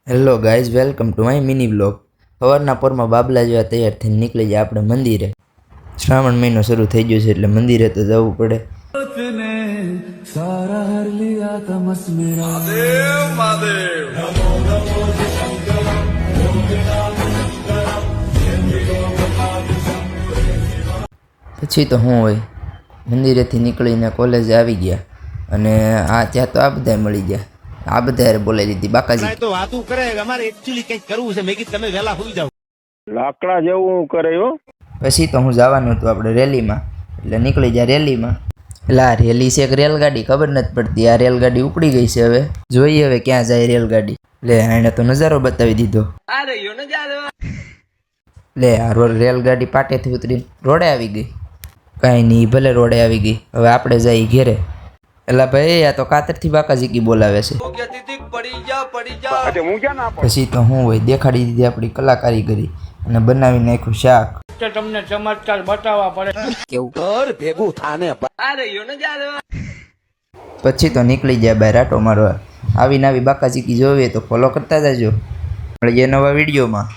Hello guys, welcome to my mini blog. સવારના પોરમાં બાબલા જેવા તૈયાર થઈને નીકળી જાય આપણે મંદિરે. શ્રાવણ મહિનો શરૂ થઈ ગયો છે એટલે મંદિરે તો જવું પડે. પછી તો શું હોય, મંદિરેથી નીકળીને કોલેજે આવી ગયા અને ત્યાં તો આ બધા મળી ગયા. આ બધા બોલાવી દીધી બાકાજી તો વાતું કરે. અમારે એક્ચ્યુઅલી કંઈક કરવું છે. મેં કીધું તમે વહેલા હોઈ જાવ. લાકડા જેવું કરે હો. પછી તો હું જવાનું હતું આપણે રેલીમાં, એટલે નીકળી જાય રેલીમાં. એટલે આ રેલી છે એક રેલગાડી, ખબર નથી પડતી. આ રેલગાડી ઉપડી ગઈ છે, હવે જોઈએ હવે ક્યાં જાય રેલગાડી. લે એને તો નજારો બતાવી દીધો. લે આ રેલગાડી પાટેથી ઉતરીને રોડે આવી ગઈ. કાંઈ નહીં, ભલે રોડે આવી ગઈ. હવે આપણે જઈએ ઘેરે. એલા ભાઈ, આ તો કાતરથી બાકાજી બોલાવે છે. પછી તો શું હોય, દેખાડી દીધી આપણી કલાકારી કરી અને બનાવી નાખ્યું શાક. તમને ચમત્કાર બતાવવા પડે. કેવું ઘર ભેગું થાને. પછી તો નીકળી જાય બહાર આટો મારવા. આવી નવી બાકાજી જોવી તો ફોલો કરતા જજો. મળીએ નવા વિડીયોમાં.